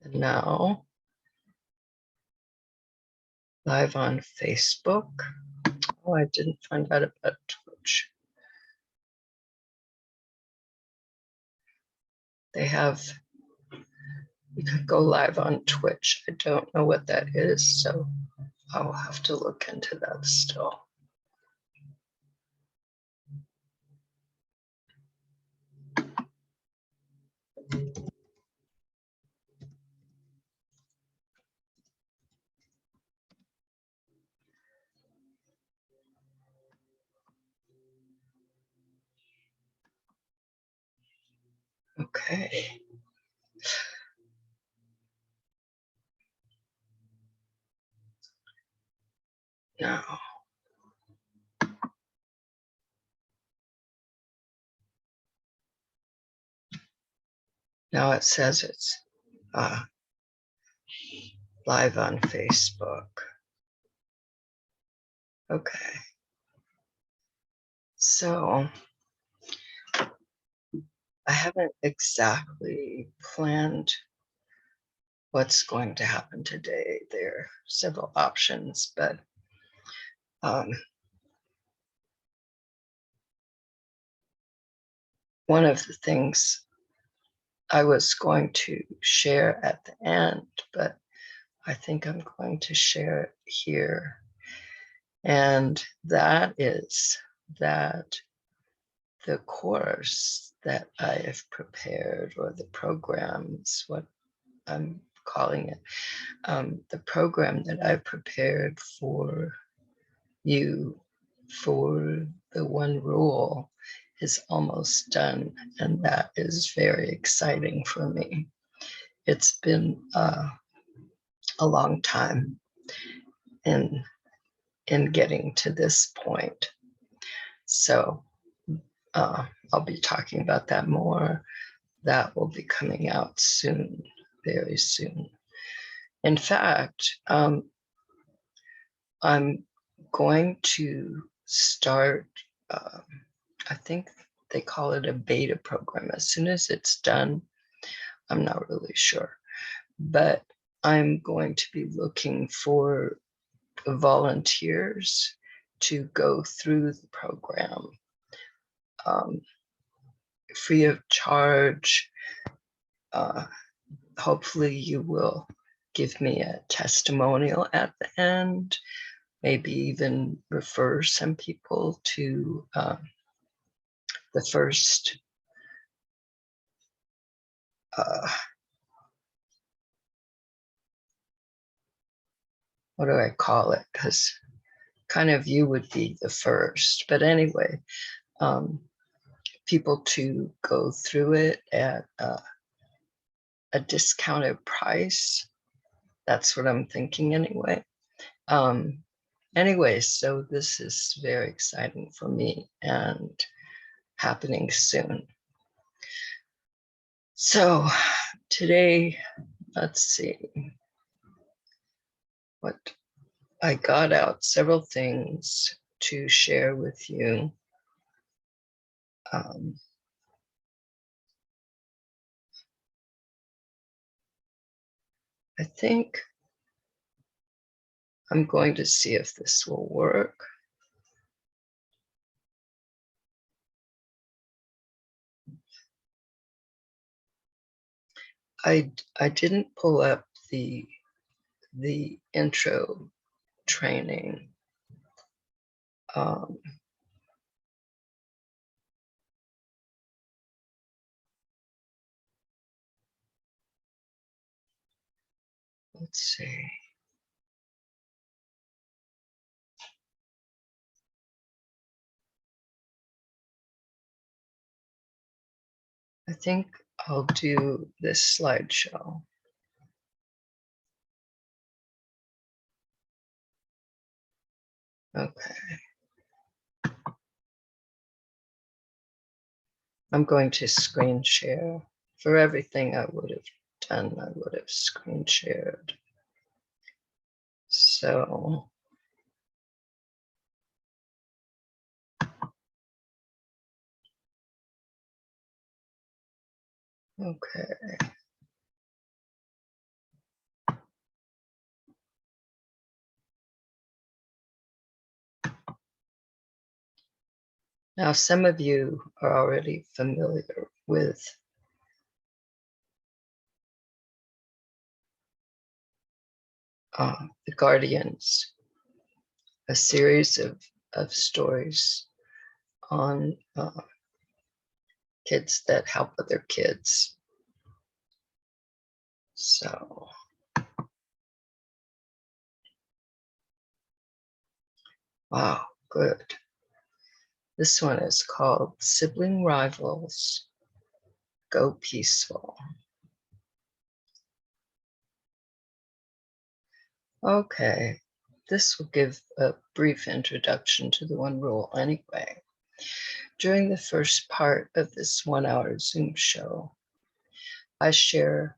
And now, live on Facebook. Oh, I didn't find out about Twitch. They have, you could go live on Twitch. I don't know what that is, so I'll have to look into that still. Okay. Now it says it's live on Facebook. Okay. So I haven't exactly planned what's going to happen today. There are several options, but one of the things I was going to share at the end, but I think I'm going to share it here. And that is that the course that I have prepared, or the programs, what I'm calling it, the program that I've prepared for you for the one rule is almost done, and that is very exciting for me. It's been a long time in getting to this point. So I'll be talking about that more. That will be coming out soon, very soon. In fact, I'm going to start, I think they call it a beta program. As soon as it's done, I'm not really sure, but I'm going to be looking for volunteers to go through the program free of charge. Hopefully you will give me a testimonial at the end, maybe even refer some people to the first what do I call it? Because kind of you would be the first, but anyway, people to go through it at a discounted price. That's what I'm thinking anyway. Anyway, so this is very exciting for me and happening soon. So today, let's see what I got out, several things to share with you. I think I'm going to see if this will work. I didn't pull up the intro training. Let's see. I think I'll do this slideshow. Okay. I'm going to screen share. For everything I would have done, I would have screen shared. So, okay. Now, some of you are already familiar with The Guardians, a series of stories on kids that help other kids. So, wow, good. This one is called Sibling Rivals Go Peaceful. Okay, this will give a brief introduction to the one rule anyway. During the first part of this 1-hour Zoom show, I share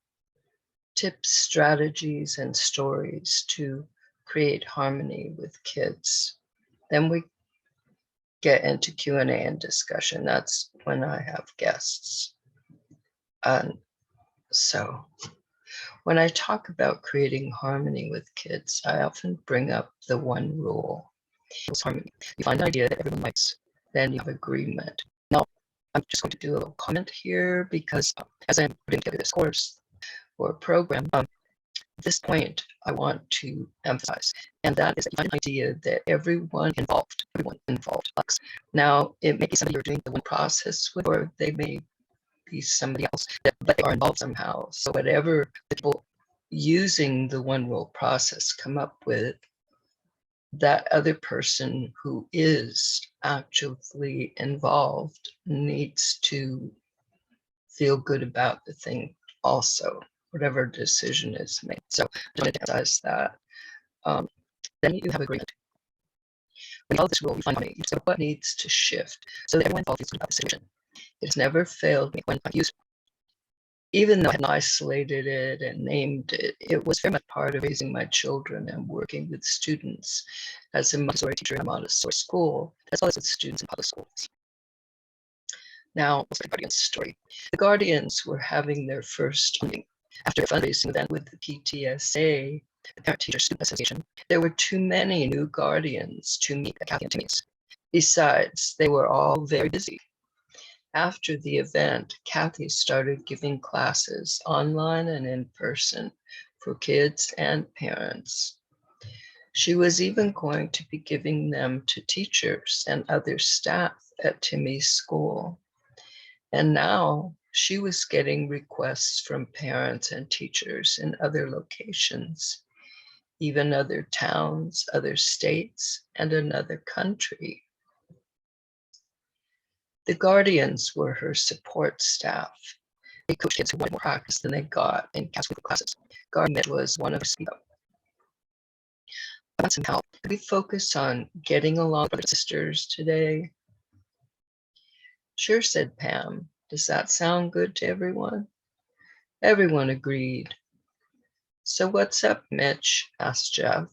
tips, strategies, and stories to create harmony with kids. Then we get into Q&A and discussion. That's when I have guests. And so when I talk about creating harmony with kids, I often bring up the one rule. It's harmony. You find an idea that everyone likes, then you have agreement. Now, I'm just going to do a little comment here because as I'm putting together this course or program, this point I want to emphasize, and that is that you find an idea that everyone involved likes. Now, it may be somebody you're doing the one process with, or they may be somebody else, but they are involved somehow. So whatever the people using the one rule process come up with, that other person who is actively involved needs to feel good about the thing also, whatever decision is made. So I want to emphasize that. Then you have agreement. When you follow this rule, you find harmony. So what needs to shift so that everyone involved feels good about the situation? It's never failed me when I've used, even though I hadn't isolated it and named it, it was very much part of raising my children and working with students as a Montessori teacher in a Montessori school, as well as with students in public schools. Now, let's the Guardians story. The Guardians were having their first meeting after a fundraising event with the PTSA, the Parent Teacher Student Association. There were too many new Guardians to meet at Kathy and Timmy's. Besides, they were all very busy. After the event, Kathy started giving classes online and in person for kids and parents. She was even going to be giving them to teachers and other staff at Timmy's school. And now she was getting requests from parents and teachers in other locations, even other towns, other states, and another country. The Guardians were her support staff. They coached kids who wanted more practice than they got in Cat's classes. Guardian was one of her speed up. I want some help. Could we focus on getting along with brothers and sisters today? Sure, said Pam. Does that sound good to everyone? Everyone agreed. So what's up, Mitch? Asked Jeff.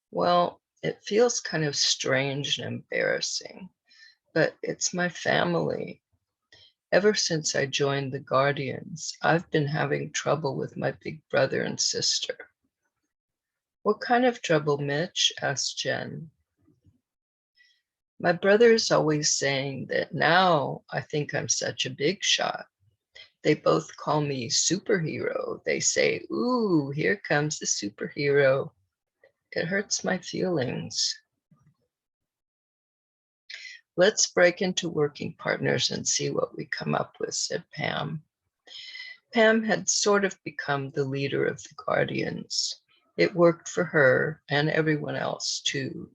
Well, it feels kind of strange and embarrassing, but it's my family. Ever since I joined the Guardians, I've been having trouble with my big brother and sister. What kind of trouble, Mitch? Asked Jen. My brother is always saying that now I think I'm such a big shot. They both call me superhero. They say, ooh, here comes the superhero. It hurts my feelings. Let's break into working partners and see what we come up with, said Pam. Pam had sort of become the leader of the Guardians. It worked for her and everyone else too.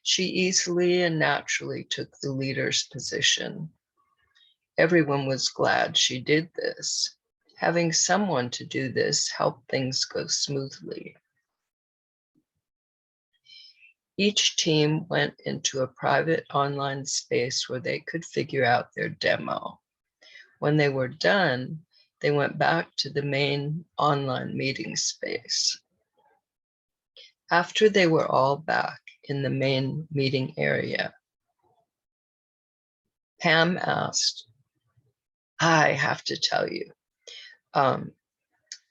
She easily and naturally took the leader's position. Everyone was glad she did this. Having someone to do this helped things go smoothly. Each team went into a private online space where they could figure out their demo. When they were done, they went back to the main online meeting space. After they were all back in the main meeting area, Pam asked, I have to tell you,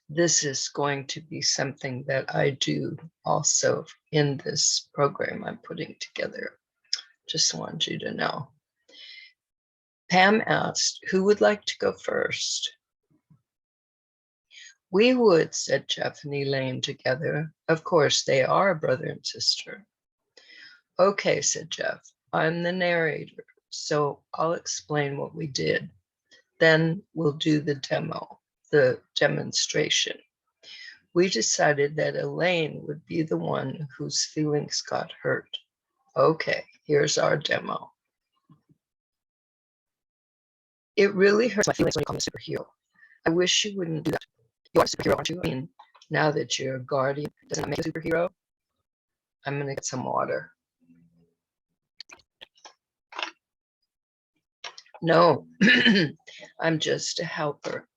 this is going to be something that I do also in this program I'm putting together. Just wanted you to know. Pam asked, who would like to go first? We would, said Jeff and Elaine together. Of course, they are brother and sister. Okay, said Jeff. I'm the narrator, so I'll explain what we did. Then we'll do the demonstration. We decided that Elaine would be the one whose feelings got hurt. Okay, here's our demo. It really hurts my feelings when you call me a superhero. I wish you wouldn't do that. You are a superhero, aren't you? I mean, now that you're a guardian, doesn't that make you a superhero? I'm gonna get some water. No, I'm just a helper.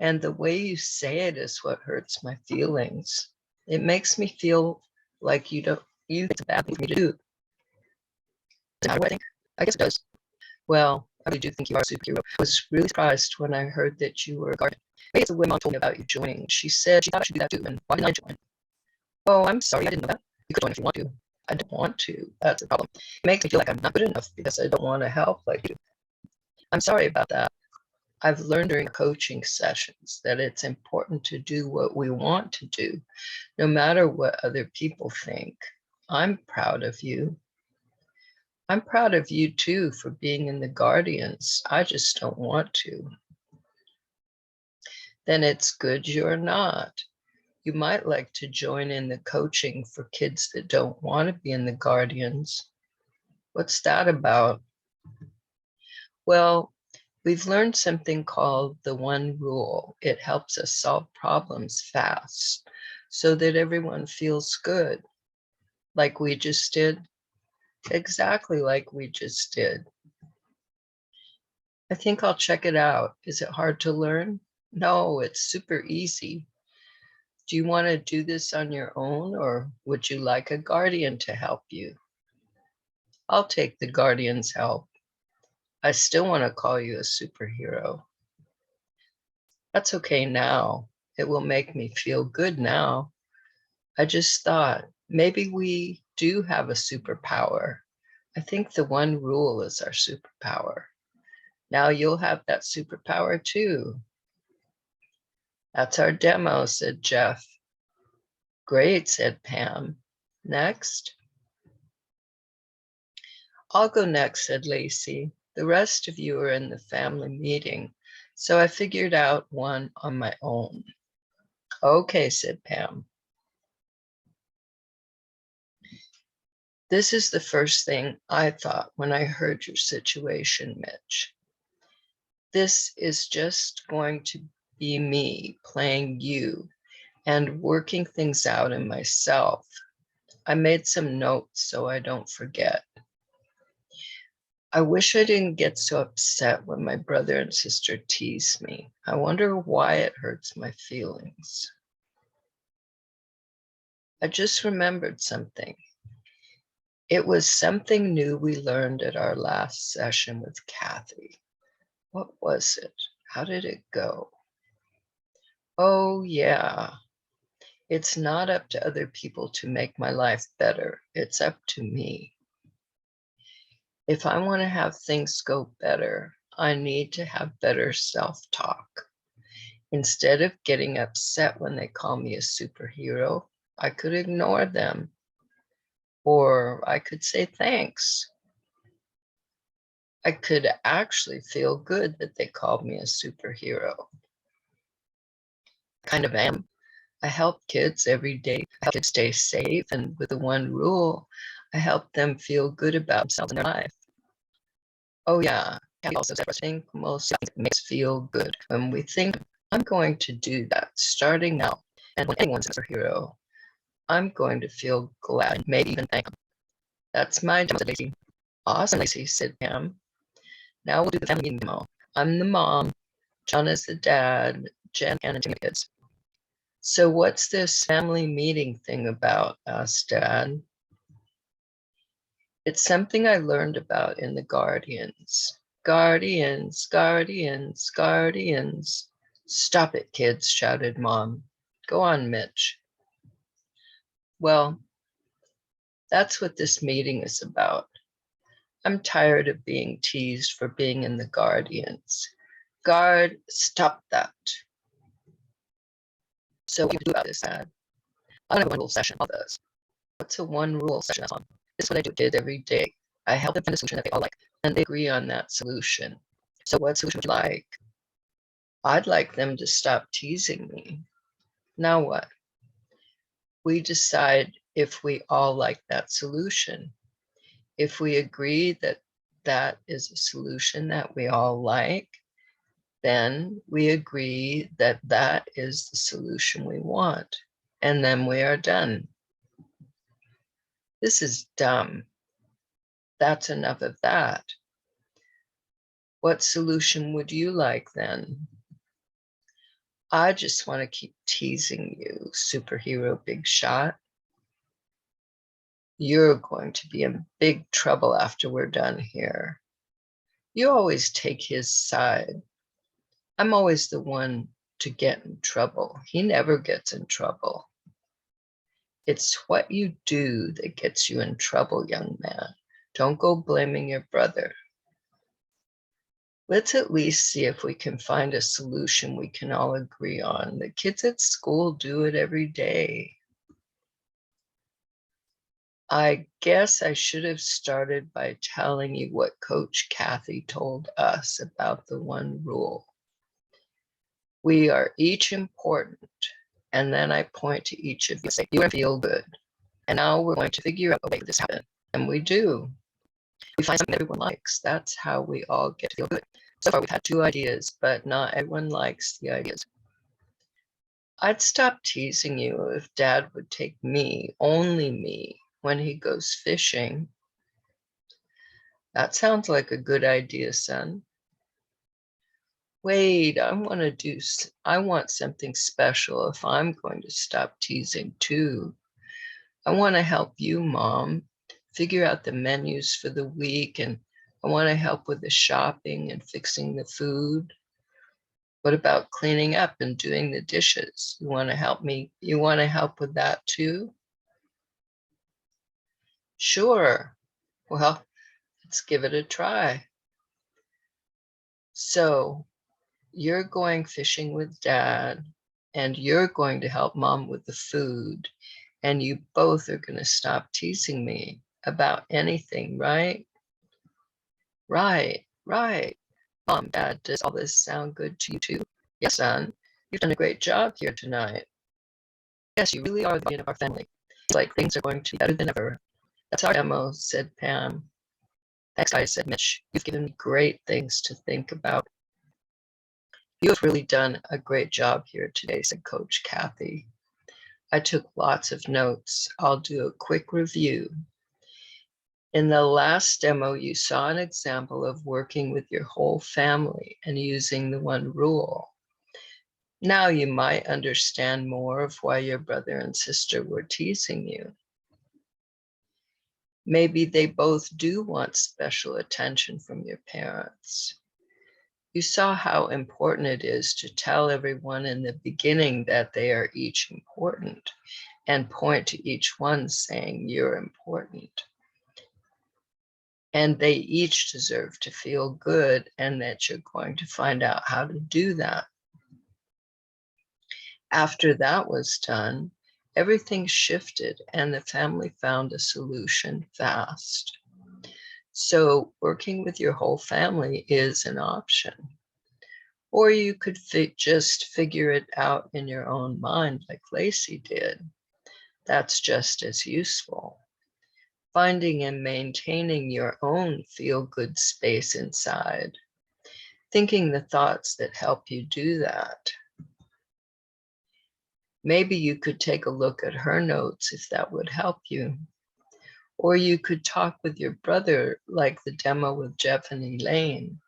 And the way you say it is what hurts my feelings. It makes me feel like you think it's a bad thing for me to do. Does it matter what I think? I guess it does. Well, I really do think you are a superhero. I was really surprised when I heard that you were a guardian. Maybe it's the way Mom told me about you joining. She said she thought I should do that too, and why didn't I join? Oh, I'm sorry, I didn't know that. You could join if you want to. I don't want to. That's the problem. It makes me feel like I'm not good enough because I don't want to help like you. I'm sorry about that. I've learned during coaching sessions that it's important to do what we want to do, no matter what other people think. I'm proud of you. I'm proud of you too for being in the Guardians. I just don't want to. Then it's good you're not. You might like to join in the coaching for kids that don't want to be in the Guardians. What's that about? Well, we've learned something called the one rule. It helps us solve problems fast so that everyone feels good, like we just did. Exactly like we just did. I think I'll check it out. Is it hard to learn? No, it's super easy. Do you want to do this on your own, or would you like a guardian to help you? I'll take the guardian's help. I still want to call you a superhero. That's okay now. It will make me feel good now. I just thought maybe we do have a superpower. I think the one rule is our superpower. Now you'll have that superpower too. That's our demo, said Jeff. Great, said Pam. Next. I'll go next, said Lacey. The rest of you are in the family meeting, so I figured out one on my own. Okay, said Pam. This is the first thing I thought when I heard your situation, Mitch. This is just going to be me playing you and working things out in myself. I made some notes so I don't forget. I wish I didn't get so upset when my brother and sister tease me. I wonder why it hurts my feelings. I just remembered something. It was something new we learned at our last session with Kathy. What was it? How did it go? Oh, yeah. It's not up to other people to make my life better. It's up to me. If I want to have things go better, I need to have better self-talk. Instead of getting upset when they call me a superhero, I could ignore them. Or I could say thanks. I could actually feel good that they called me a superhero. Kind of am. I help kids every day. I help kids stay safe, and with the one rule, I help them feel good about themselves in their life. Oh yeah, Kathy also said, I think most things makes feel good when we think I'm going to do that starting now. And when anyone's a superhero, I'm going to feel glad, maybe even thank them. That's my demo, said Lacey. Awesome, Lacey, said Pam. Now we'll do the family meeting demo. I'm the mom, John is the dad, Jen, and the kids. So what's this family meeting thing about? Asked Dad. It's something I learned about in the Guardians. Guardians, guardians, guardians. Stop it, kids, shouted Mom. Go on, Mitch. Well, that's what this meeting is about. I'm tired of being teased for being in the Guardians. Guard, stop that. So what do you do about this, Dad? I don't have a one rule session, all this. What's a one rule session on? This is what I do with kids every day. I help them find a solution that they all like, and they agree on that solution. So what solution would you like? I'd like them to stop teasing me. Now what? We decide if we all like that solution. If we agree that that is a solution that we all like, then we agree that that is the solution we want, and then we are done. This is dumb. That's enough of that. What solution would you like then? I just want to keep teasing you, superhero big shot. You're going to be in big trouble after we're done here. You always take his side. I'm always the one to get in trouble. He never gets in trouble. It's what you do that gets you in trouble, young man. Don't go blaming your brother. Let's at least see if we can find a solution we can all agree on. The kids at school do it every day. I guess I should have started by telling you what Coach Kathy told us about the one rule. We are each important. And then I point to each of you and say, you feel good. And now we're going to figure out a way this happen. And we do. We find something everyone likes. That's how we all get to feel good. So far, we've had 2 ideas, but not everyone likes the ideas. I'd stop teasing you if Dad would take me, only me, when he goes fishing. That sounds like a good idea, son. Wait, I want something special if I'm going to stop teasing too. I want to help you, Mom, figure out the menus for the week, and I want to help with the shopping and fixing the food. What about cleaning up and doing the dishes? You want to help me? You want to help with that too? Sure. Well, let's give it a try. So you're going fishing with Dad, and you're going to help Mom with the food, and you both are going to stop teasing me about anything, right? Right. Mom, Dad, does all this sound good to you too? Yes, son. You've done a great job here tonight. Yes, you really are the beginning of our family. It's like things are going to be better than ever. That's our demo, said Pam. Thanks, guys, said Mitch. You've given me great things to think about. You have really done a great job here today, said Coach Kathy. I took lots of notes. I'll do a quick review. In the last demo, you saw an example of working with your whole family and using the one rule. Now you might understand more of why your brother and sister were teasing you. Maybe they both do want special attention from your parents. You saw how important it is to tell everyone in the beginning that they are each important and point to each one saying you're important. And they each deserve to feel good and that you're going to find out how to do that. After that was done, everything shifted and the family found a solution fast. So working with your whole family is an option. Or you could just figure it out in your own mind like Lacey did. That's just as useful. Finding and maintaining your own feel-good space inside. Thinking the thoughts that help you do that. Maybe you could take a look at her notes if that would help you. Or you could talk with your brother like the demo with Jeff and Elaine.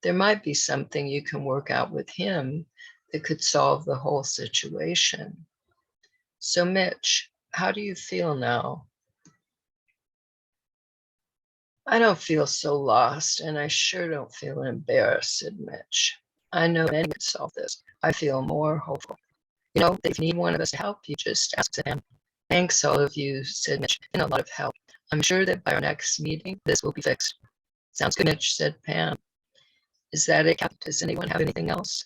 There might be something you can work out with him that could solve the whole situation. So Mitch, how do you feel now? I don't feel so lost, and I sure don't feel embarrassed, said Mitch. I know anyone can solve this. I feel more hopeful. You know, if you need one of us to help, you just ask them. Thanks, all of you, said Mitch. Been a lot of help. I'm sure that by our next meeting, this will be fixed. Sounds good, Mitch, said Pam. Is that it, Kathy? Does anyone have anything else?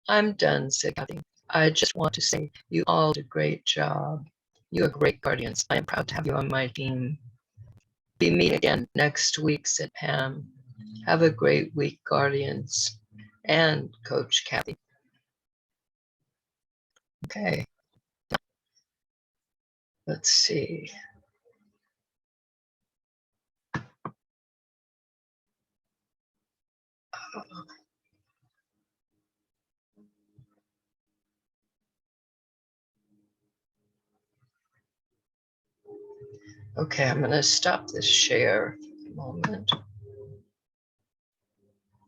I'm done, said Kathy. I just want to say you all did a great job. You are great guardians. I am proud to have you on my team. We meet again next week, said Pam. Have a great week, guardians and Coach Kathy. Okay. Let's see. Okay, I'm going to stop this share for a moment.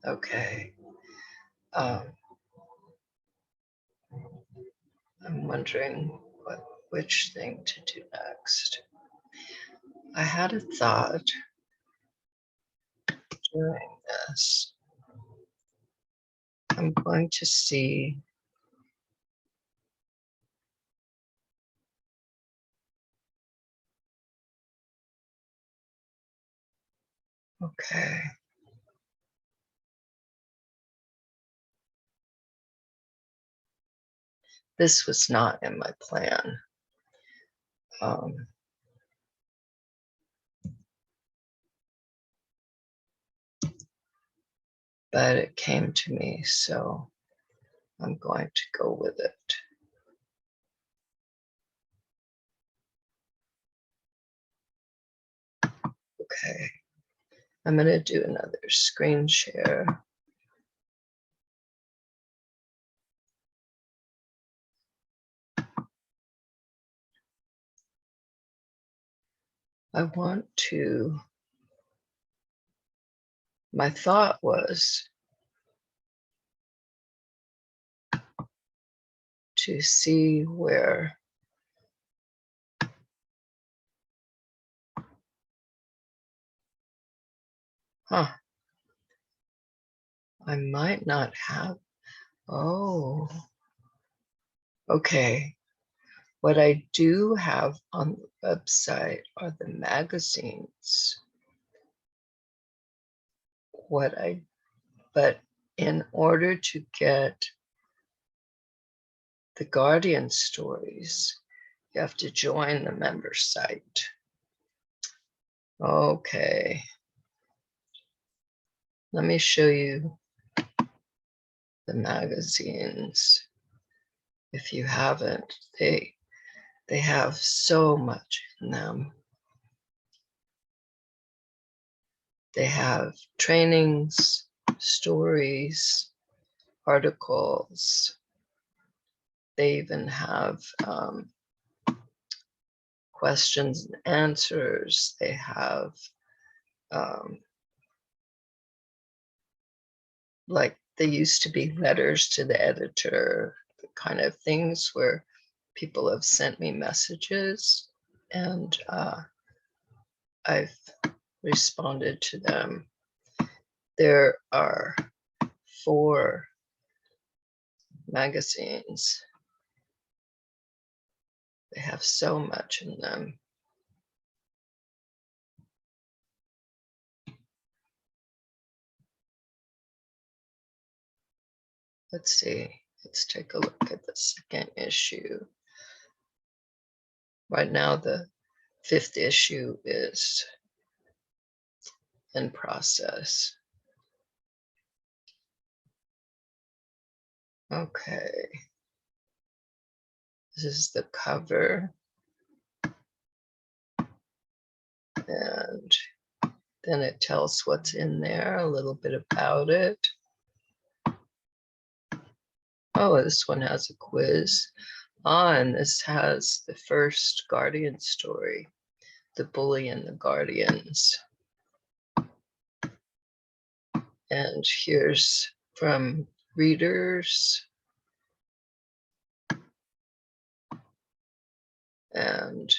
Okay. I'm wondering which thing to do next. I had a thought doing this. I'm going to see. Okay. This was not in my plan. But it came to me, so I'm going to go with it. Okay. I'm going to do another screen share. I want to, my thought was to see where I might not have, oh, okay. What I do have on the website are the magazines. But in order to get the Guardian stories, you have to join the member site. Okay. Let me show you the magazines. If you haven't, they have so much in them. They have trainings, stories, articles. They even have questions and answers. They have like they used to be letters to the editor, the kind of things where people have sent me messages and I've responded to them. There are 4 magazines. They have so much in them. Let's see. Let's take a look at the second issue. Right now, the 5th issue is in process. Okay. This is the cover. And then it tells what's in there, a little bit about it. Oh, this one has a quiz. And this has the first Guardian story, The Bully and the Guardians. And here's from readers. And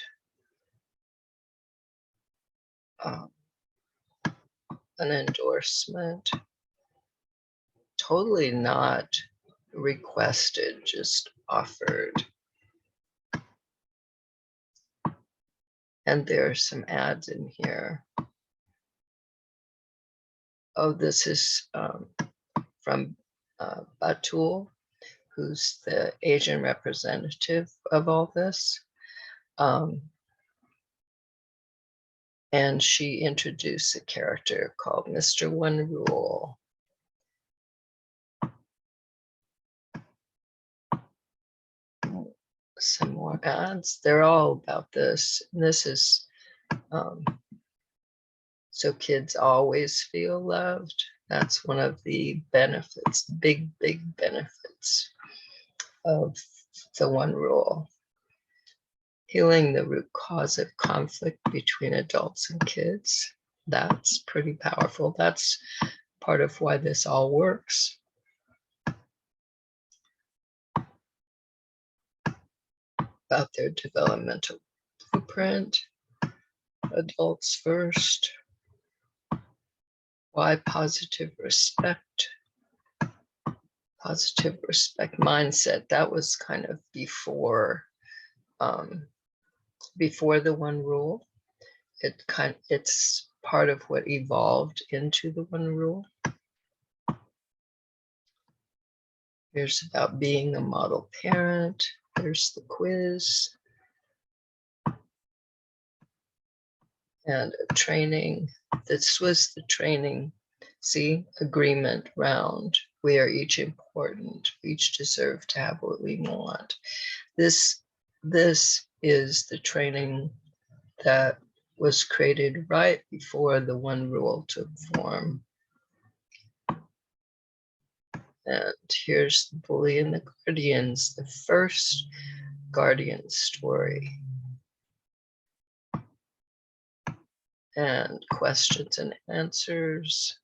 an endorsement. Totally not requested, just offered. And there are some ads in here. Oh, this is from Batul, who's the Asian representative of all this. And she introduced a character called Mr. One Rule. Some more ads. They're all about this. And this is so kids always feel loved. That's one of the benefits, big benefits of the One Rule. Healing the root cause of conflict between adults and kids. That's pretty powerful. That's part of why this all works. About their developmental blueprint. Adults first. Why positive respect? Positive respect mindset. That was kind of before the One Rule. It's part of what evolved into the One Rule. Here's about being a model parent. There's the quiz. And a training. This was the training. See, agreement round. We are each important. We each deserve to have what we want. This is the training that was created right before the One Rule took form. And here's the bully and the guardians, the first guardian story. And questions and answers.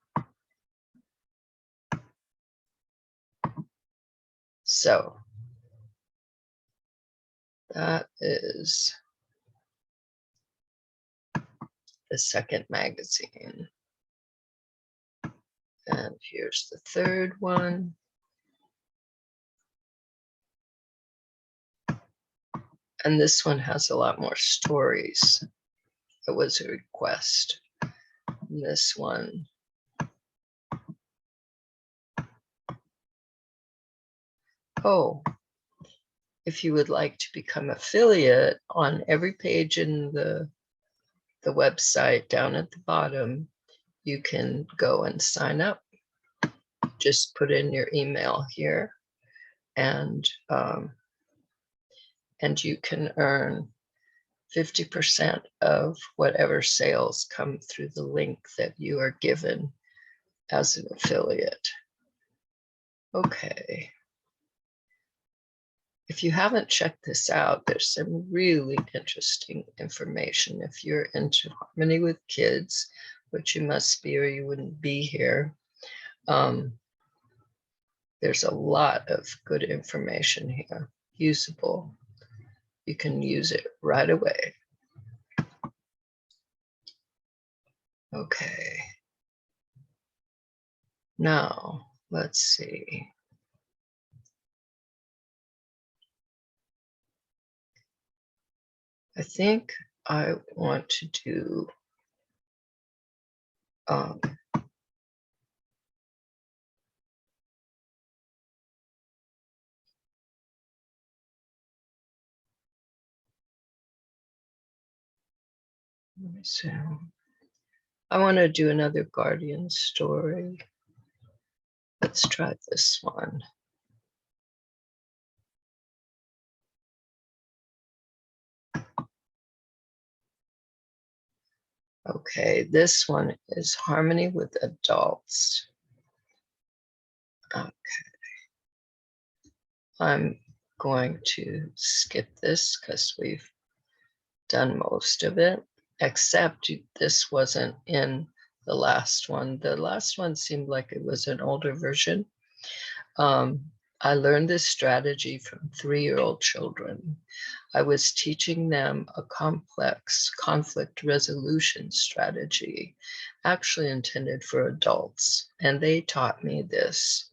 So that is the second magazine. And here's the third one. And this one has a lot more stories. It was a request. And this one. Oh, if you would like to become affiliate, on every page in the website down at the bottom, you can go and sign up. Just put in your email here, and you can earn 50% of whatever sales come through the link that you are given as an affiliate. Okay. If you haven't checked this out, there's some really interesting information. If you're into harmony with kids, which you must be or you wouldn't be here, there's a lot of good information here, usable. You can use it right away. Okay. Now, let's see. I think I want to do let me see. I want to do another guardian story. Let's try this one. Okay, this one is harmony with adults. Okay. I'm going to skip this because we've done most of it, except this wasn't in the last one. The last one seemed like it was an older version. I learned this strategy from 3-year-old children. I was teaching them a complex conflict resolution strategy, actually intended for adults, and they taught me this.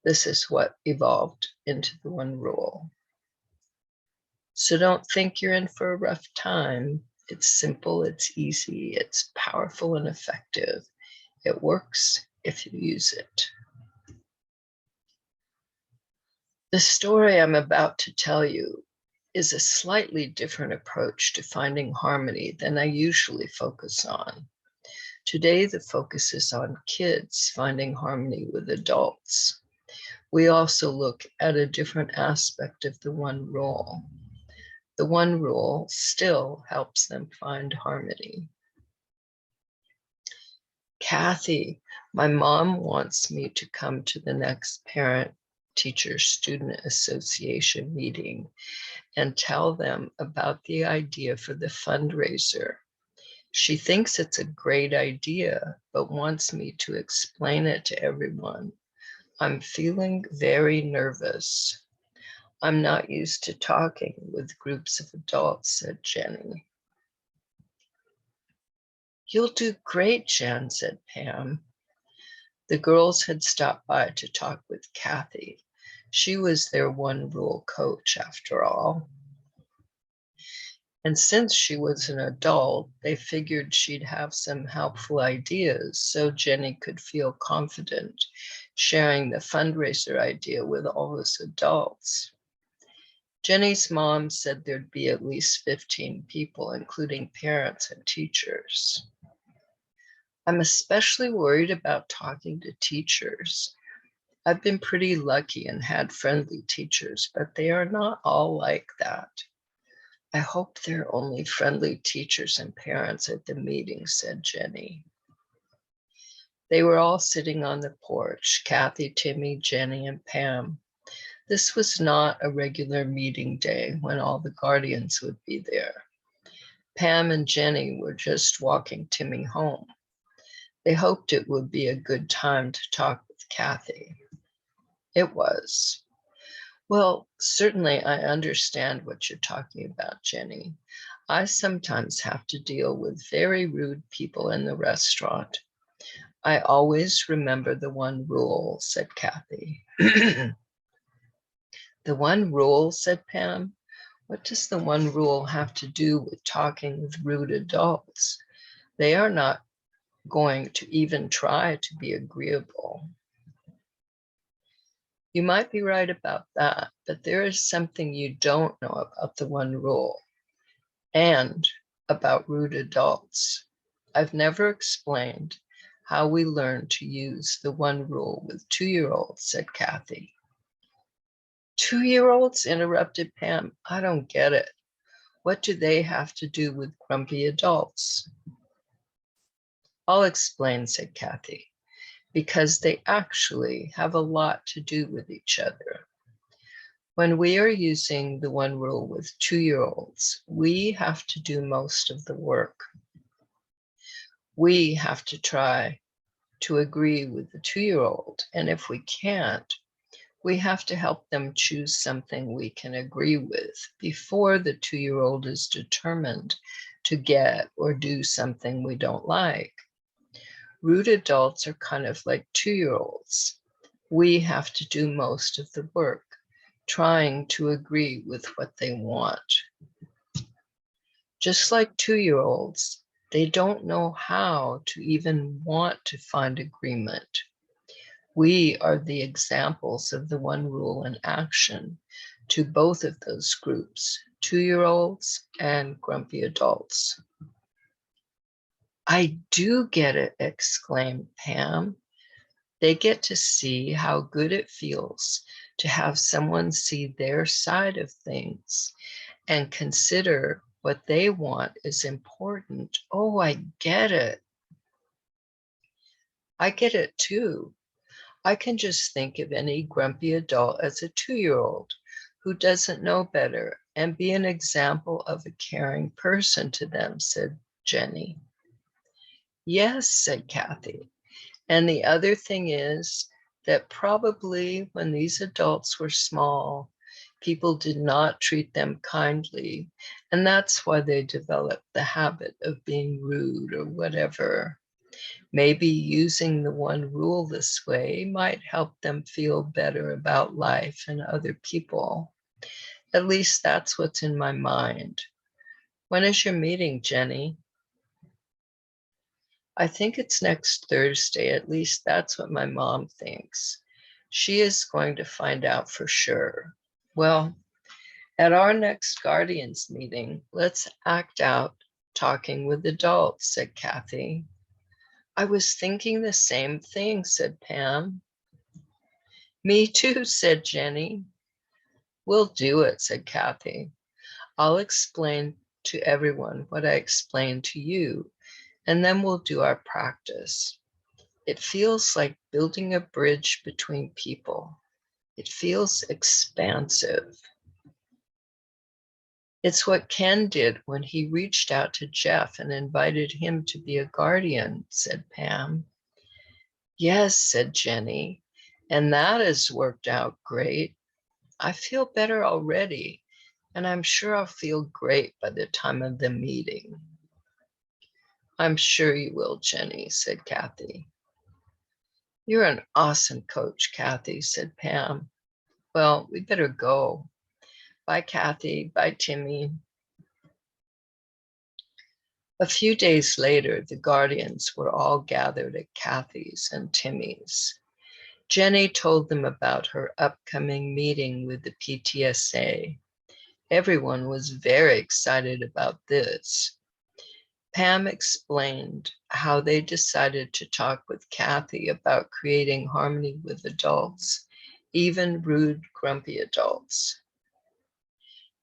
This is what evolved into the One Rule. So don't think you're in for a rough time. It's simple, it's easy, it's powerful and effective. It works if you use it. The story I'm about to tell you is a slightly different approach to finding harmony than I usually focus on. Today, the focus is on kids finding harmony with adults. We also look at a different aspect of the one rule. The one rule still helps them find harmony. Kathy, my mom wants me to come to the next Parent-Teacher-Student Association meeting and tell them about the idea for the fundraiser. She thinks it's a great idea, but wants me to explain it to everyone. I'm feeling very nervous. I'm not used to talking with groups of adults, said Jenny. You'll do great, Jen, said Pam. The girls had stopped by to talk with Kathy. She was their one rule coach, after all. And since she was an adult, they figured she'd have some helpful ideas so Jenny could feel confident sharing the fundraiser idea with all us adults. Jenny's mom said there'd be at least 15 people, including parents and teachers. I'm especially worried about talking to teachers. I've been pretty lucky and had friendly teachers, but they are not all like that. I hope there are only friendly teachers and parents at the meeting, said Jenny. They were all sitting on the porch, Kathy, Timmy, Jenny, and Pam. This was not a regular meeting day when all the guardians would be there. Pam and Jenny were just walking Timmy home. They hoped it would be a good time to talk with Kathy. It was. Well, certainly I understand what you're talking about, Jenny. I sometimes have to deal with very rude people in the restaurant. I always remember the one rule, said Kathy. The one rule, said Pam. What does the one rule have to do with talking with rude adults? They are not going to even try to be agreeable. You might be right about that, but there is something you don't know about the one rule and about rude adults. I've never explained how we learn to use the one rule with 2-year-olds, said Kathy. 2-year-olds, interrupted Pam. I don't get it. What do they have to do with grumpy adults? I'll explain, said Kathy, because they actually have a lot to do with each other. When we are using the one rule with 2-year-olds, we have to do most of the work. We have to try to agree with the 2-year-old, and if we can't, we have to help them choose something we can agree with before the 2-year-old is determined to get or do something we don't like. Rude adults are kind of like 2-year-olds. We have to do most of the work, trying to agree with what they want. Just like 2-year-olds, they don't know how to even want to find agreement. We are the examples of the one rule in action to both of those groups, 2-year-olds and grumpy adults. I do get it, exclaimed Pam. They get to see how good it feels to have someone see their side of things and consider what they want is important. Oh, I get it. I get it too. I can just think of any grumpy adult as a 2-year-old who doesn't know better and be an example of a caring person to them, said Jenny. Yes, said Kathy. And the other thing is that probably when these adults were small, people did not treat them kindly. And that's why they developed the habit of being rude or whatever. Maybe using the one rule this way might help them feel better about life and other people. At least that's what's in my mind. When is your meeting, Jenny? I think it's next Thursday. At least that's what my mom thinks. She is going to find out for sure. Well, at our next Guardians meeting, let's act out talking with adults, said Kathy. I was thinking the same thing, said Pam. Me too, said Jenny. We'll do it, said Kathy. I'll explain to everyone what I explained to you, and then we'll do our practice. It feels like building a bridge between people. It feels expansive. It's what Ken did when he reached out to Jeff and invited him to be a guardian, said Pam. Yes, said Jenny, and that has worked out great. I feel better already, and I'm sure I'll feel great by the time of the meeting. I'm sure you will, Jenny, said Kathy. You're an awesome coach, Kathy, said Pam. Well, we better go. Bye, Kathy. Bye, Timmy. A few days later, the guardians were all gathered at Kathy's and Timmy's. Jenny told them about her upcoming meeting with the PTSA. Everyone was very excited about this. Pam explained how they decided to talk with Kathy about creating harmony with adults, even rude, grumpy adults.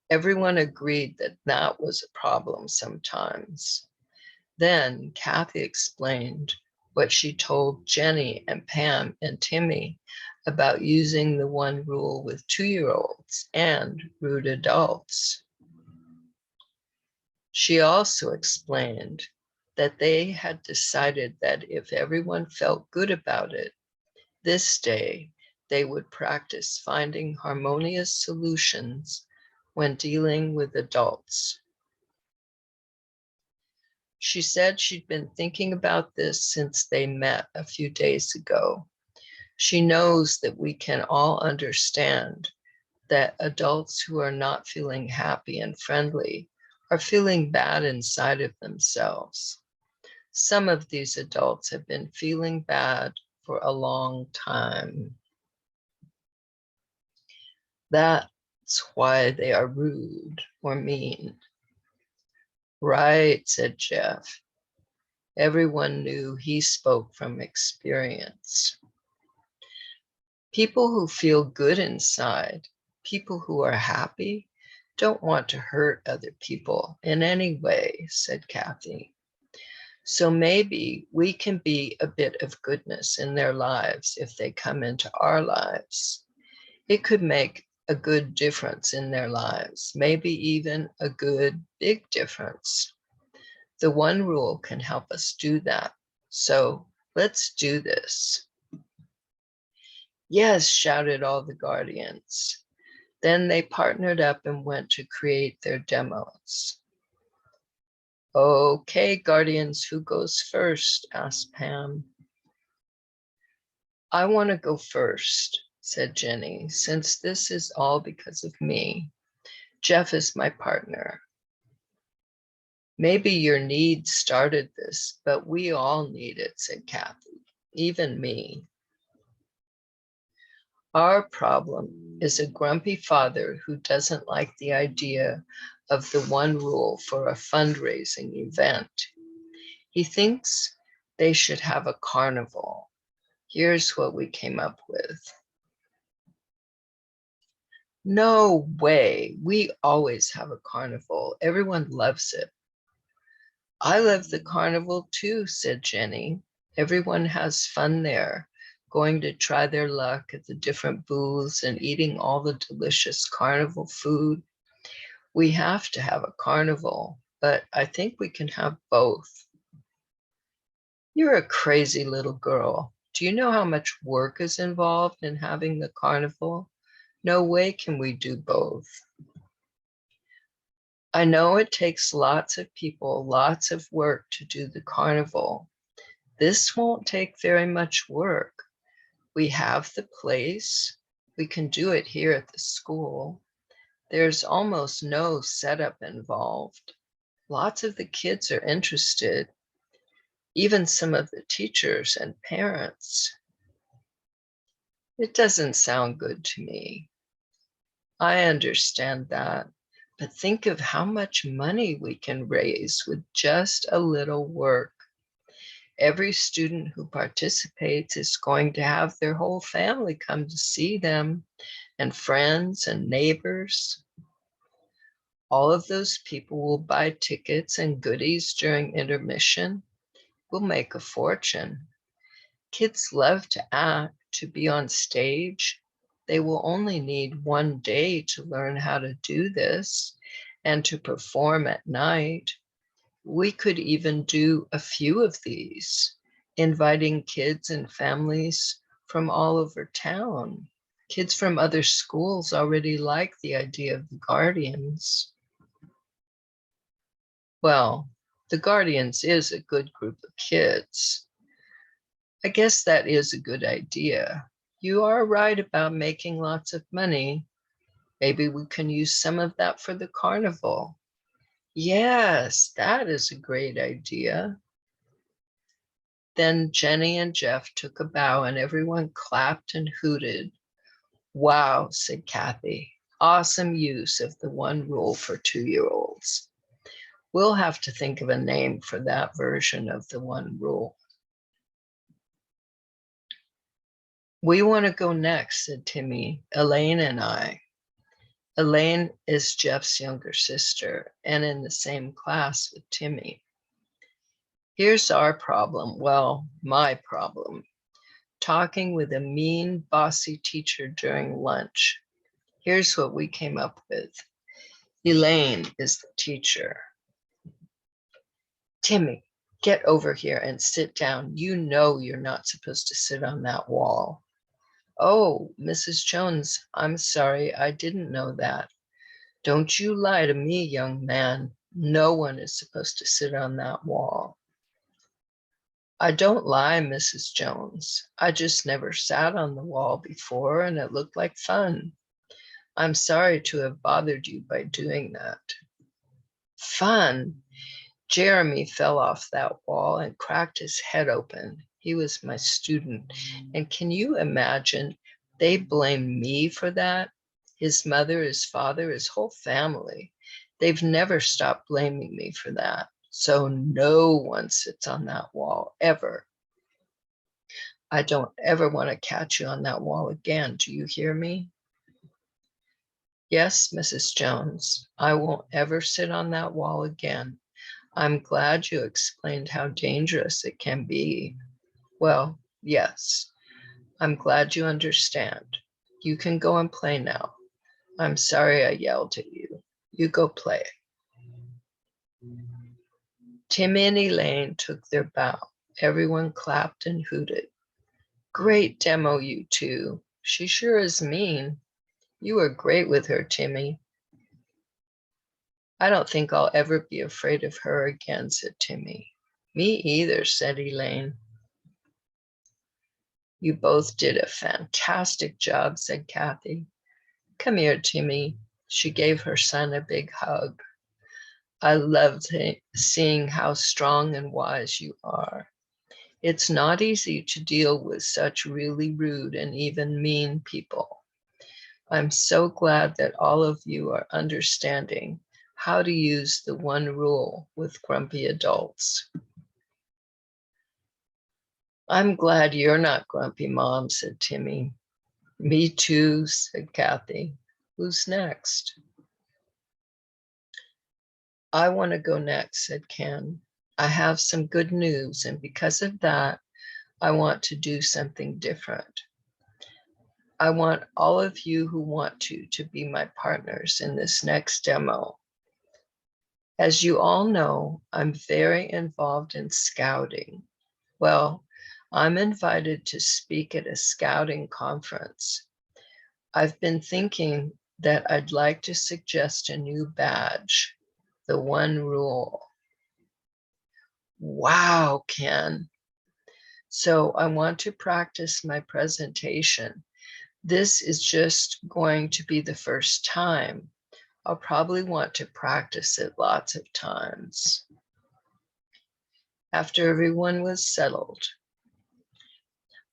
Everyone agreed that that was a problem sometimes. Then Kathy explained what she told Jenny and Pam and Timmy about using the one rule with 2-year-olds and rude adults. She also explained that they had decided that if everyone felt good about it, this day they would practice finding harmonious solutions when dealing with adults. She said she'd been thinking about this since they met a few days ago. She knows that we can all understand that adults who are not feeling happy and friendly are feeling bad inside of themselves. Some of these adults have been feeling bad for a long time. That's why they are rude or mean. Right, said Jeff. Everyone knew he spoke from experience. People who feel good inside, people who are happy, don't want to hurt other people in any way, said Kathy. So maybe we can be a bit of goodness in their lives if they come into our lives. It could make a good difference in their lives, maybe even a good big difference. The one rule can help us do that. So let's do this. Yes, shouted all the guardians. Then they partnered up and went to create their demos. Okay, guardians, who goes first? Asked Pam. I want to go first, said Jenny, since this is all because of me. Jeff is my partner. Maybe your need started this, but we all need it, said Kathy, even me. Our problem is a grumpy father who doesn't like the idea of the one rule for a fundraising event. He thinks they should have a carnival. Here's what we came up with. No way, we always have a carnival. Everyone loves it. I love the carnival too, said Jenny. Everyone has fun there, going to try their luck at the different booths and eating all the delicious carnival food. We have to have a carnival, but I think we can have both. You're a crazy little girl. Do you know how much work is involved in having the carnival? No way can we do both. I know it takes lots of people, lots of work to do the carnival. This won't take very much work. We have the place. We can do it here at the school. There's almost no setup involved. Lots of the kids are interested. even some of the teachers and parents. It doesn't sound good to me. I understand that, but think of how much money we can raise with just a little work. Every student who participates is going to have their whole family come to see them, and friends and neighbors. All of those people will buy tickets and goodies during intermission. We'll make a fortune. Kids love to act, to be on stage. They will only need one day to learn how to do this and to perform at night. We could even do a few of these, inviting kids and families from all over town. Kids from other schools already like the idea of the Guardians. Well, the Guardians is a good group of kids. I guess that is a good idea. You are right about making lots of money. Maybe we can use some of that for the carnival. Yes, that is a great idea. Then Jenny and Jeff took a bow and everyone clapped and hooted. Wow, said Kathy. Awesome use of the one rule for 2-year-olds. We'll have to think of a name for that version of the one rule. We want to go next, said Timmy, Elaine and I. Elaine is Jeff's younger sister and in the same class with Timmy. Here's our problem, well, my problem. Talking with a mean, bossy teacher during lunch. Here's what we came up with. Elaine is the teacher. Timmy, get over here and sit down. You know you're not supposed to sit on that wall. Oh, Mrs. Jones, I'm sorry, I didn't know that. Don't you lie to me, young man. No one is supposed to sit on that wall. I don't lie, Mrs. Jones. I just never sat on the wall before and it looked like fun. I'm sorry to have bothered you by doing that. Fun? Jeremy fell off that wall and cracked his head open. He was my student. And can you imagine? They blame me for that. His mother, his father, his whole family. They've never stopped blaming me for that. So no one sits on that wall, ever. I don't ever want to catch you on that wall again. Do you hear me? Yes, Mrs. Jones, I won't ever sit on that wall again. I'm glad you explained how dangerous it can be. Well, yes, I'm glad you understand. You can go and play now. I'm sorry I yelled at you. You go play. Timmy and Elaine took their bow. Everyone clapped and hooted. Great demo, you two. She sure is mean. You were great with her, Timmy. I don't think I'll ever be afraid of her again, said Timmy. Me either, said Elaine. You both did a fantastic job, said Kathy. Come here, Timmy. She gave her son a big hug. I loved seeing how strong and wise you are. It's not easy to deal with such really rude and even mean people. I'm so glad that all of you are understanding how to use the one rule with grumpy adults. I'm glad you're not grumpy, Mom, said Timmy. Me too, said Kathy. Who's next? I want to go next, said Ken. I have some good news, and because of that, I want to do something different. I want all of you who want to be my partners in this next demo. As you all know, I'm very involved in scouting. Well, I'm invited to speak at a scouting conference. I've been thinking that I'd like to suggest a new badge, the one rule. Wow, Ken. So I want to practice my presentation. This is just going to be the first time. I'll probably want to practice it lots of times. After everyone was settled,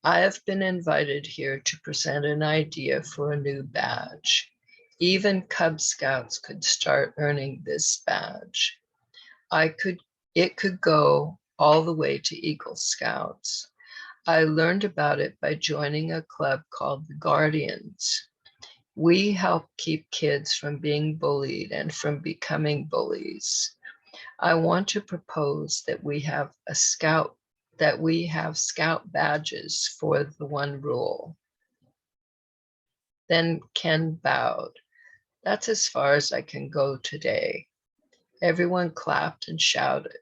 I have been invited here to present an idea for a new badge. Even Cub Scouts could start earning this badge. It could go all the way to Eagle Scouts. I learned about it by joining a club called the Guardians. We help keep kids from being bullied and from becoming bullies. I want to propose that we have scout badges for the one rule. Then Ken bowed. That's as far as I can go today. Everyone clapped and shouted.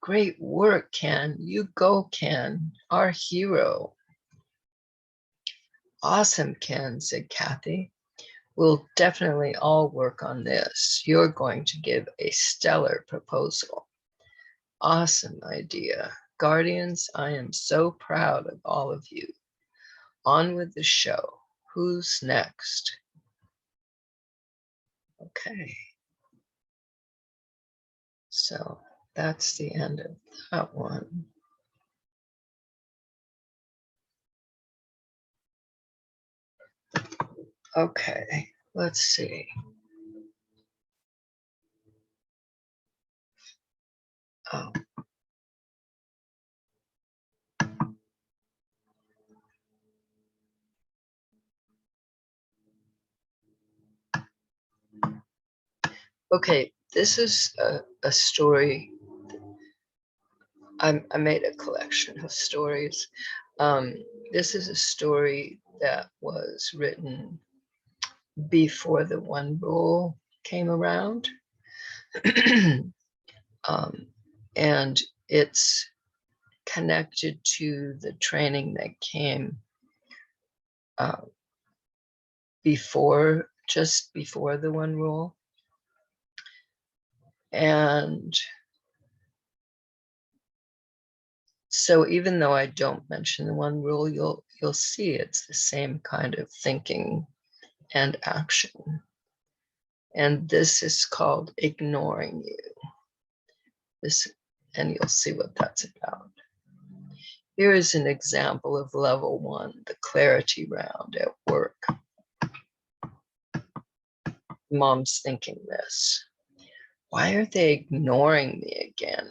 Great work, Ken. You go, Ken, our hero. Awesome, Ken, said Kathy. We'll definitely all work on this. You're going to give a stellar proposal. Awesome idea. Guardians, I am so proud of all of you. On with the show. Who's next? Okay. So that's the end of that one. Okay, let's see. Oh. Okay, this is a story. I made a collection of stories. This is a story that was written before the one rule came around. And it's connected to the training that came just before the one rule. And so even though I don't mention the one rule, you'll see it's the same kind of thinking and action. And this is called ignoring you. And you'll see what that's about. Here is an example of level 1, the clarity round at work. Mom's thinking this. Why are they ignoring me again?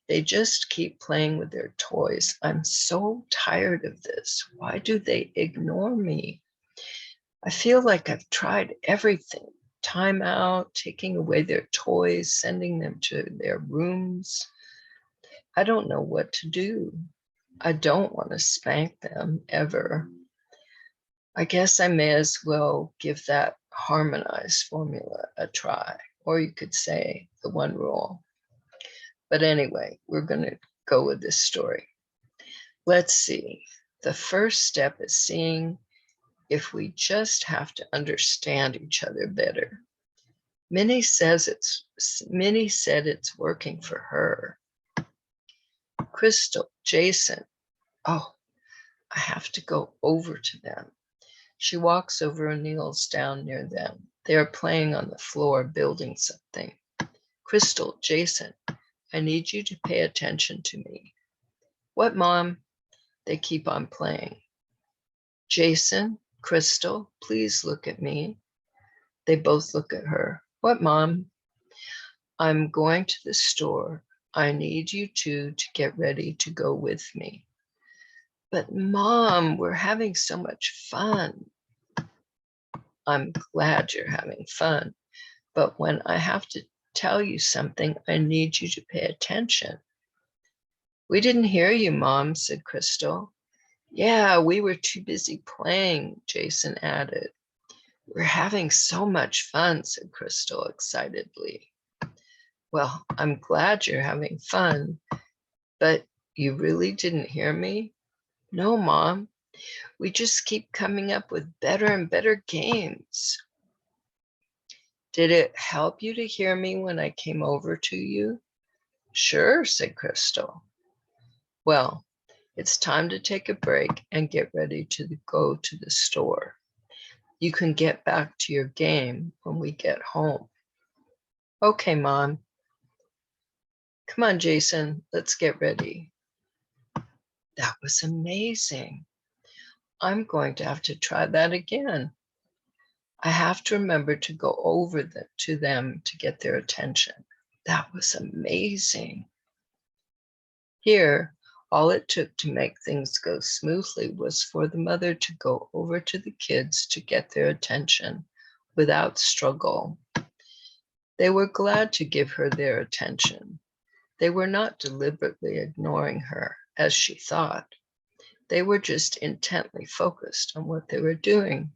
They just keep playing with their toys. I'm so tired of this. Why do they ignore me? I feel like I've tried everything. Time out, taking away their toys, sending them to their rooms. I don't know what to do. I don't want to spank them ever. I guess I may as well give that harmonized formula a try, or you could say the one rule. But anyway, we're going to go with this story. Let's see. The first step is seeing if we just have to understand each other better. Minnie said it's working for her. Crystal, Jason, oh, I have to go over to them. She walks over and kneels down near them. They are playing on the floor, building something. Crystal, Jason, I need you to pay attention to me. What, Mom? They keep on playing. Jason, Crystal, please look at me. They both look at her. What, Mom? I'm going to the store. I need you two to get ready to go with me. But Mom, we're having so much fun. I'm glad you're having fun, but when I have to tell you something, I need you to pay attention. We didn't hear you, Mom, said Crystal. Yeah, we were too busy playing, Jason added. We're having so much fun, said Crystal excitedly. Well, I'm glad you're having fun, but you really didn't hear me? No, Mom. We just keep coming up with better and better games. Did it help you to hear me when I came over to you? Sure, said Crystal. Well, it's time to take a break and get ready to go to the store. You can get back to your game when we get home. Okay, Mom. Come on, Jason, let's get ready. That was amazing. I'm going to have to try that again. I have to remember to go over to them to get their attention. That was amazing. Here, all it took to make things go smoothly was for the mother to go over to the kids to get their attention without struggle. They were glad to give her their attention. They were not deliberately ignoring her, as she thought. They were just intently focused on what they were doing.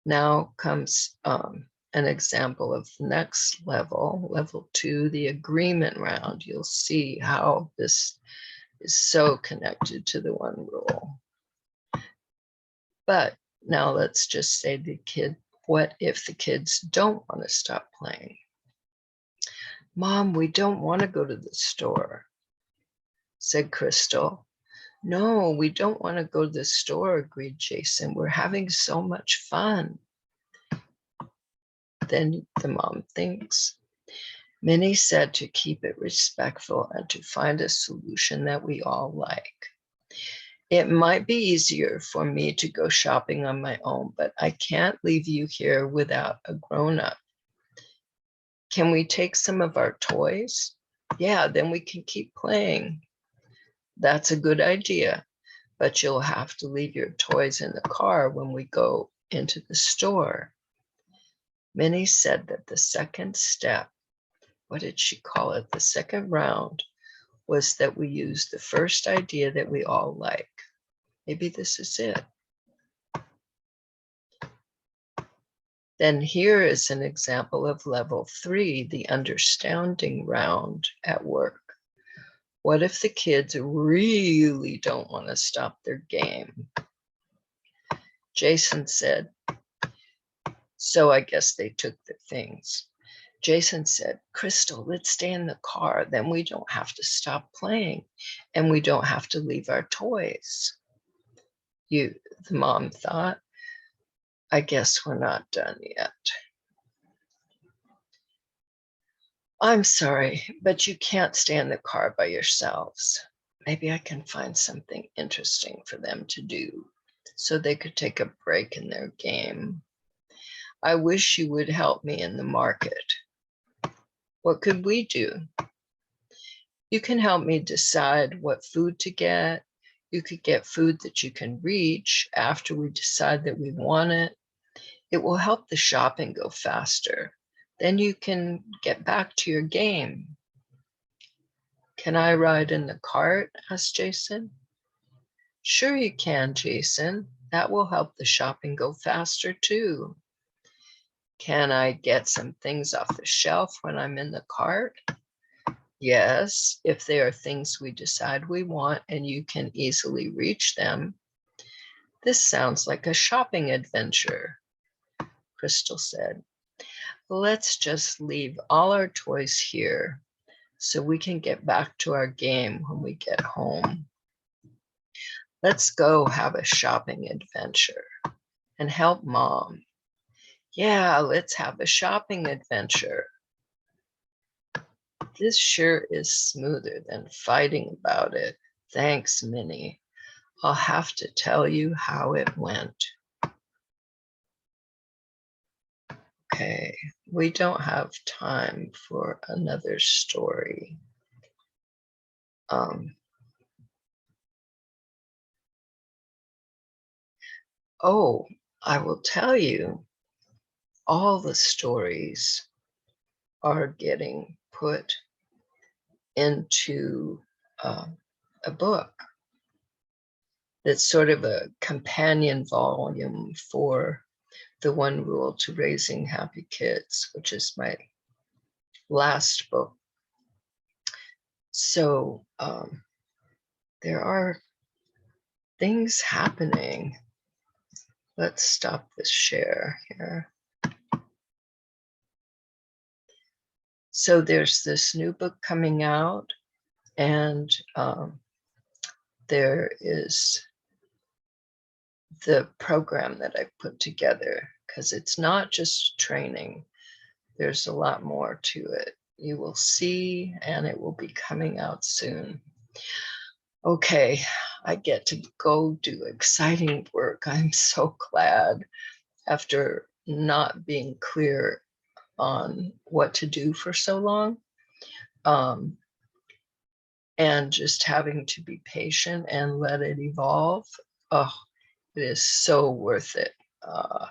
Now comes an example of the next level, level 2, the agreement round. You'll see how this is so connected to the one rule. But now let's just say what if the kids don't want to stop playing? Mom, we don't want to go to the store, said Crystal. No, we don't want to go to the store, agreed Jason. We're having so much fun. Then the mom thinks. Minnie said to keep it respectful and to find a solution that we all like. It might be easier for me to go shopping on my own, but I can't leave you here without a grown-up. Can we take some of our toys? Yeah, then we can keep playing. That's a good idea, but you'll have to leave your toys in the car when we go into the store. Minnie said that the second step, what did she call it? The second round was that we use the first idea that we all like. Maybe this is it. Then here is an example of level 3, the understanding round at work. What if the kids really don't want to stop their game? Jason said, so I guess they took the things. Jason said, Crystal, let's stay in the car. Then we don't have to stop playing and we don't have to leave our toys. The mom thought, I guess we're not done yet. I'm sorry, but you can't stay in the car by yourselves. Maybe I can find something interesting for them to do so they could take a break in their game. I wish you would help me in the market. What could we do? You can help me decide what food to get. You could get food that you can reach after we decide that we want it. It will help the shopping go faster. Then you can get back to your game. Can I ride in the cart? Asked Jason. Sure you can, Jason. That will help the shopping go faster too. Can I get some things off the shelf when I'm in the cart? Yes, if they are things we decide we want and you can easily reach them. This sounds like a shopping adventure, Crystal said. Let's just leave all our toys here so we can get back to our game when we get home. Let's go have a shopping adventure and help Mom. Yeah, let's have a shopping adventure. This sure is smoother than fighting about it. Thanks, Minnie. I'll have to tell you how it went. Okay, we don't have time for another story. Oh, I will tell you, all the stories are getting put into a book that's sort of a companion volume for the One Rule to Raising Happy Kids, which is my last book. So there are things happening. Let's stop this share here. So there's this new book coming out, and there is the program that I put together, because it's not just training. There's a lot more to it. you will see, and it will be coming out soon. Okay, I get to go do exciting work. I'm so glad after not being clear on what to do for so long, um, and just having to be patient and let it evolve. Oh, it is so worth it.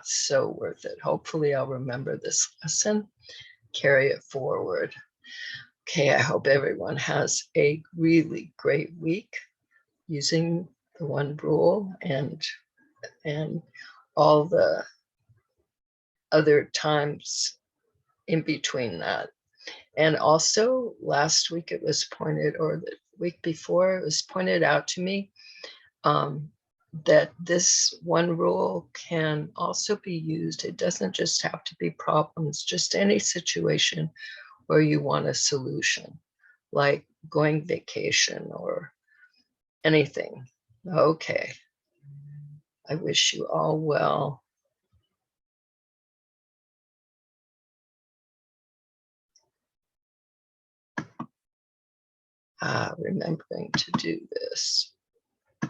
So worth it. Hopefully, I'll remember this lesson, carry it forward. Okay, I hope everyone has a really great week using the one rule and all the other times in between that. And also last week it was pointed, or the week before, it was pointed out to me that this one rule can also be used. It doesn't just have to be problems, just any situation where you want a solution, like going vacation or anything. Okay. I wish you all well. Remembering to do this.